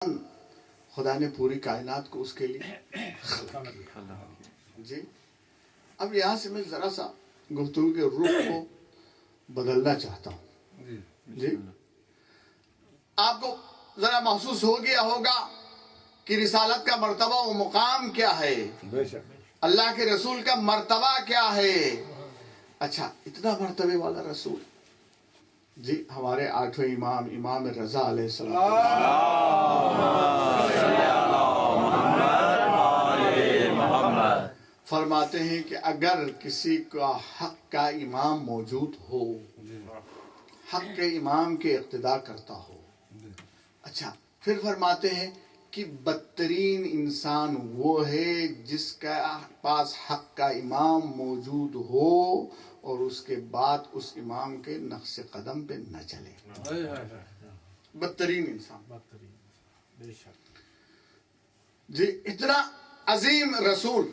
خدا نے پوری کائنات کو اس کے لیے جی اب یہاں سے میں ذرا سا گفتگو کے رخ کو بدلنا چاہتا ہوں جی آپ کو ذرا محسوس ہو گیا ہوگا کہ رسالت کا مرتبہ و مقام کیا ہے، اللہ کے رسول کا مرتبہ کیا ہے۔ اچھا اتنا مرتبے والا رسول جی ہمارے آٹھویں امام امام رضا علیہ السلام فرماتے ہیں کہ اگر کسی کا حق کا امام موجود ہو، حق کے امام کے اقتداء کرتا ہو، اچھا پھر فرماتے ہیں کہ بدترین انسان وہ ہے جس کا پاس حق کا امام موجود ہو اور اس کے بعد اس امام کے نقش قدم پہ نہ چلے۔ بدترین انسان جی اتنا عظیم رسول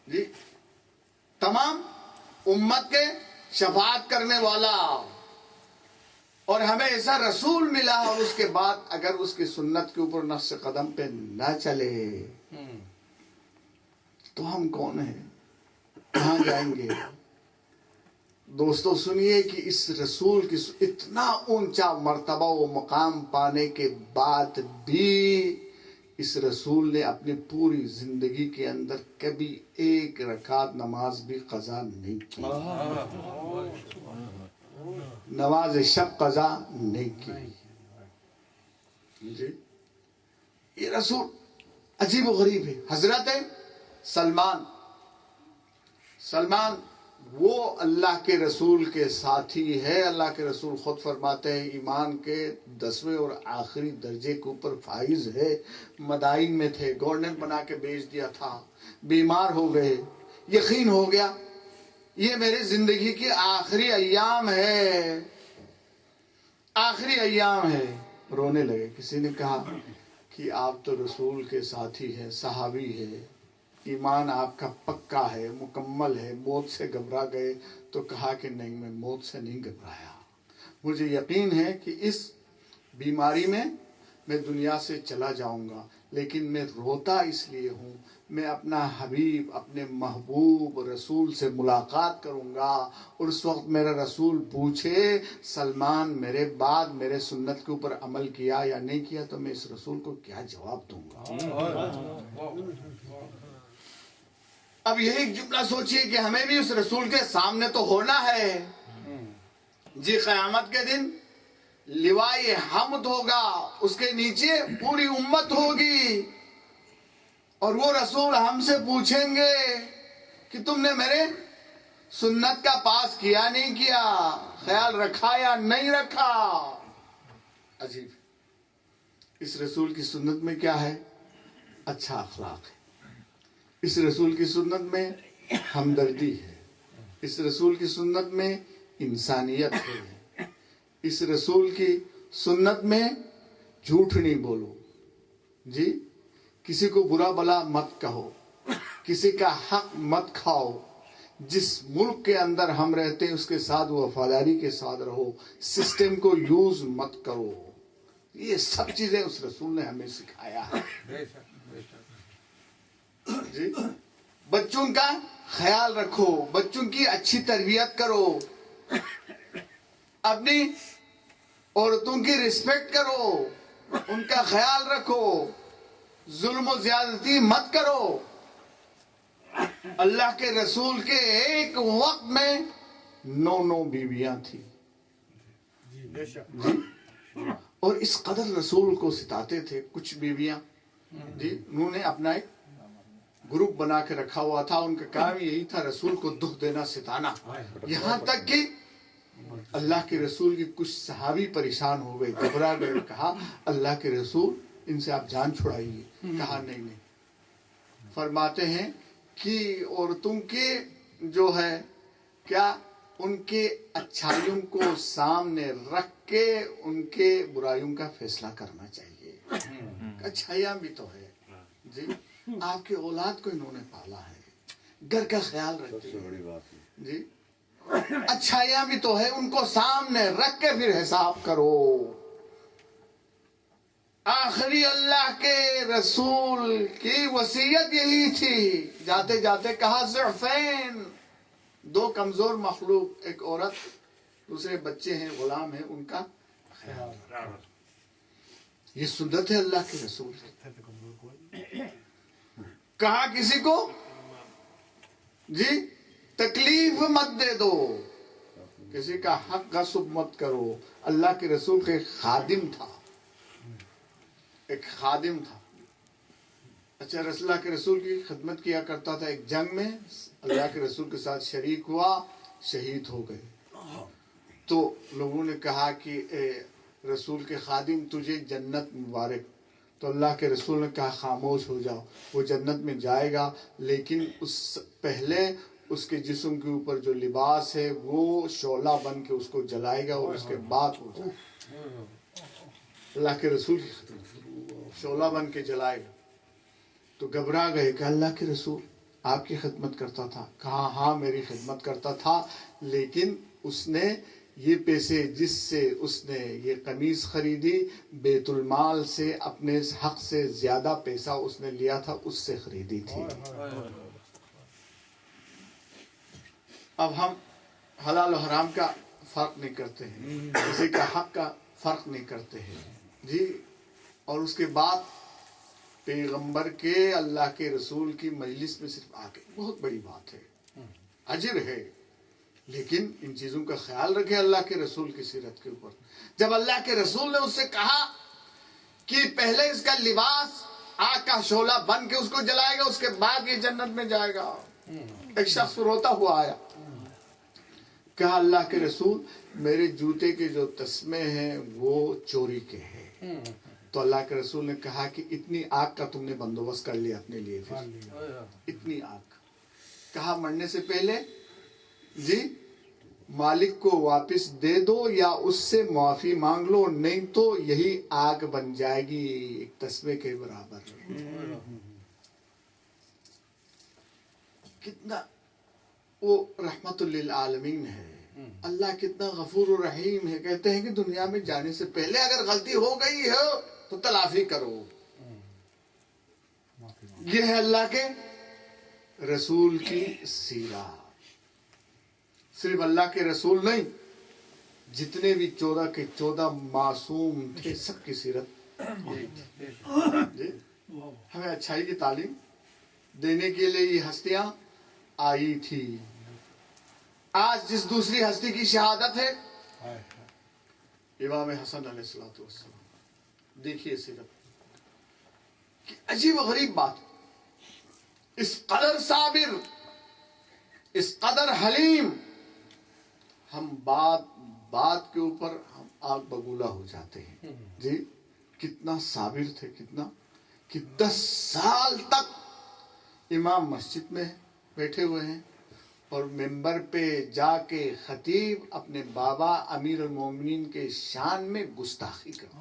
جی تمام امت کے شفاعت کرنے والا، اور ہمیں ایسا رسول ملا اور اس کے بعد اگر اس کی سنت کے اوپر نقش قدم پہ نہ چلے تو ہم کون ہیں، کہاں جائیں گے؟ دوستو سنیے کہ اس رسول کی اتنا اونچا مرتبہ و مقام پانے کے بعد بھی اس رسول نے اپنی پوری زندگی کے اندر کبھی ایک رکعت نماز بھی قضا نہیں کی، نماز شب قضا نہیں کی جی۔ یہ رسول عجیب و غریب ہے۔ حضرت سلمان وہ اللہ کے رسول کے ساتھی ہے۔ اللہ کے رسول خود فرماتے ہیں ایمان کے 10ویں اور آخری درجے کے اوپر فائز ہے۔ مدائن میں تھے، گورنر بنا کے بیچ دیا تھا، بیمار ہو گئے، یقین ہو گیا یہ میری زندگی کی آخری ایام ہے، آخری ایام ہے، رونے لگے۔ کسی نے کہا کہ آپ تو رسول کے ساتھی ہیں، صحابی ہے، ایمان آپ کا پکا ہے، مکمل ہے، موت سے گھبرا گئے؟ تو کہا کہ نہیں، میں موت سے نہیں گھبرایا، مجھے یقین ہے کہ اس بیماری میں دنیا سے چلا جاؤں گا، لیکن میں روتا اس لیے ہوں، میں اپنا حبیب اپنے محبوب رسول سے ملاقات کروں گا، اور اس وقت میرا رسول پوچھے سلمان میرے بعد میرے سنت کے اوپر عمل کیا یا نہیں کیا، تو میں اس رسول کو کیا جواب دوں گا؟ اب یہی جملہ سوچئے کہ ہمیں بھی اس رسول کے سامنے تو ہونا ہے جی۔ قیامت کے دن لوائے حمد ہوگا، اس کے نیچے پوری امت ہوگی، اور وہ رسول ہم سے پوچھیں گے کہ تم نے میرے سنت کا پاس کیا نہیں کیا، خیال رکھا یا نہیں رکھا۔ عجیب، اس رسول کی سنت میں کیا ہے؟ اچھا اخلاق ہے، اس رسول کی سنت میں ہمدردی ہے، اس رسول کی سنت میں انسانیت ہے، اس رسول کی سنت میں جھوٹ نہیں بولو جی، کسی کو برا بلا مت کہو، کسی کا حق مت کھاؤ، جس ملک کے اندر ہم رہتے ہیں اس کے ساتھ وفاداری کے ساتھ رہو، سسٹم کو یوز مت کرو۔ یہ سب چیزیں اس رسول نے ہمیں سکھایا ہے جی۔ بچوں کا خیال رکھو، بچوں کی اچھی تربیت کرو، اپنی عورتوں کی رسپیکٹ کرو، ان کا خیال رکھو، ظلم و زیادتی مت کرو۔ اللہ کے رسول کے ایک وقت میں 9 بیویاں تھیں جی، اور اس قدر رسول کو ستاتے تھے۔ کچھ بیویاں جی انہوں نے اپنا ایک گروپ بنا کے رکھا ہوا تھا، ان کا کام یہی تھا رسول کو دکھ دینا، ستانا، یہاں تک کہ اللہ کے رسول کی کچھ صحابی پریشان ہو گئے، گھبرا گئے، کہا اللہ کے رسول ان سے آپ جان چھڑائیے۔ کہا نہیں، فرماتے ہیں کہ عورتوں کے جو ہے کیا ان کے اچھائیوں کو سامنے رکھ کے ان کے برائیوں کا فیصلہ کرنا چاہیے۔ اچھائیاں بھی تو ہے جی، آپ کے اولاد کو انہوں نے پالا ہے، گھر کا خیال رکھتے ہیں جی، اچھائیاں بھی تو ہے، ان کو سامنے رکھ کے پھر حساب کرو۔ آخری اللہ کے رسول کی وصیت یہی تھی. جاتے جاتے کہا ضعفین، دو کمزور مخلوق، ایک عورت دوسرے بچے ہیں، غلام ہیں، ان کا خیال. یہ سنت ہے اللہ کے رسول کی. کہا کسی کو جی تکلیف مت دے دو، کسی کا حق غصب مت کرو. اللہ کے رسول کا ایک خادم تھا، ایک خادم تھا. اچھا، اللہ کے رسول کی خدمت کیا کرتا تھا. ایک جنگ میں اللہ کے رسول کے ساتھ شریک ہوا، شہید ہو گئے. تو لوگوں نے کہا کہ اے رسول کے خادم تجھے جنت مبارک. تو اللہ کے رسول نے کہا خاموش ہو جاؤ، وہ جنت میں جائے گا، لیکن اس پہلے اس کے جسم کے اوپر جو لباس ہے وہ شعلہ بن کے اس کو جلائے گا، اور اس کے بعد ہو جائے. اللہ کے رسول کی خدمت شعلہ بن کے جلائے گا. تو گھبرا گئے کہ اللہ کے رسول آپ کی خدمت کرتا تھا. کہا ہاں میری خدمت کرتا تھا، لیکن اس نے یہ پیسے جس سے اس نے یہ قمیص خریدی بیت المال سے، اپنے حق سے زیادہ پیسہ اس نے لیا تھا، اس سے خریدی تھی. اب ہم حلال و حرام کا فرق نہیں کرتے ہیں، کسی کا حق کا فرق نہیں کرتے ہیں جی. اور اس کے بعد پیغمبر کے، اللہ کے رسول کی مجلس میں صرف آ کے، بہت بڑی بات ہے، اجر ہے، لیکن ان چیزوں کا خیال رکھے اللہ کے رسول کی سیرت کے اوپر. جب اللہ کے رسول نے اس سے کہا کہ پہلے اس کا لباس آگ کا شعلہ بن کے اس کو جلائے گا، اس کے بعد یہ جنت میں جائے گا. ایک شخص روتا ہوا آیا، کہا اللہ کے رسول میرے جوتے کے جو تسمے ہیں وہ چوری کے ہیں. تو اللہ کے رسول نے کہا کہ اتنی آگ کا تم نے بندوبست کر لیا اپنے لیے، اتنی آگ. کہا مرنے سے پہلے جی مالک کو واپس دے دو یا اس سے معافی مانگ لو، نہیں تو یہی آگ بن جائے گی ایک تسمے کے برابر. کتنا وہ رحمت للعالمین ہے. اللہ کتنا غفور و رحیم ہے. کہتے ہیں کہ دنیا میں جانے سے پہلے اگر غلطی ہو گئی ہے تو تلافی کرو. یہ ہے اللہ کے رسول کی سیرت. صرف اللہ کے رسول نہیں، جتنے بھی 14 کے 14 معصوم تھے سب کی سیرت جی. ہمیں اچھائی کی تعلیم دینے کے لیے یہ ہستیاں آئی تھی. آج جس دوسری ہستی کی شہادت ہے امام حسن علیہ السلام. دیکھیے سیرت کی عجیب و غریب بات، اس قدر صابر، اس قدر حلیم. ہم بات کے اوپر ہم آگ بگولا ہو جاتے ہیں جی. کتنا صابر تھے، کتنا کہ 10 سال تک امام مسجد میں بیٹھے ہوئے ہیں اور ممبر پہ جا کے خطیب اپنے بابا امیر المومنین کے شان میں گستاخی کرتا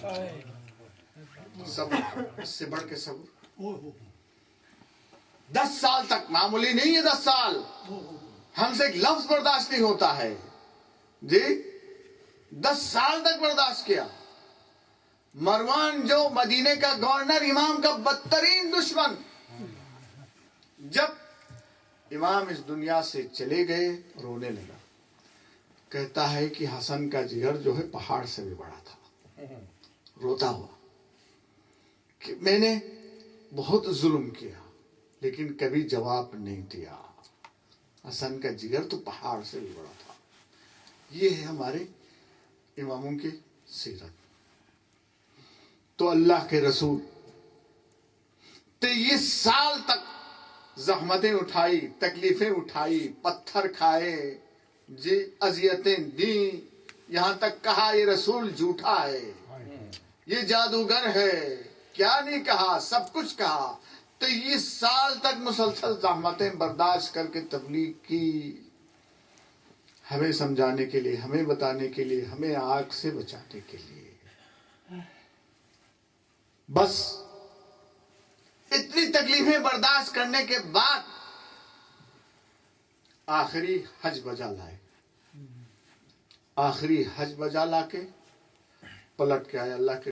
ہے. صبر، اس سے بڑھ کے صبر. 10 سال تک، معمولی نہیں ہے 10 سال. ہم سے ایک لفظ برداشت نہیں ہوتا ہے جی. 10 سال تک برداشت کیا. مروان جو مدینے کا گورنر، امام کا بدترین دشمن، جب امام اس دنیا سے چلے گئے رونے لگا. کہتا ہے کہ حسن کا جگر جو ہے پہاڑ سے بھی بڑا تھا. روتا ہوا کہ میں نے بہت ظلم کیا لیکن کبھی جواب نہیں دیا. حسن کا جگر تو پہاڑ سے بھی بڑا تھا. یہ ہے ہمارے اماموں کی سیرت. تو اللہ کے رسول 23 سال تک زحمتیں اٹھائی، تکلیفیں اٹھائی، پتھر کھائے جی، اذیتیں دیں، یہاں تک کہا یہ رسول جھوٹا ہے، یہ جادوگر ہے. کیا نہیں کہا، سب کچھ کہا. 23 سال تک مسلسل زحمتیں برداشت کر کے تبلیغ کی، ہمیں سمجھانے کے لیے، ہمیں بتانے کے لیے، ہمیں آگ سے بچانے کے لیے. بس اتنی تکلیفیں برداشت کرنے کے بعد آخری حج بجا لائے. آخری حج بجا لا کے پلٹ کے آئے اللہ کے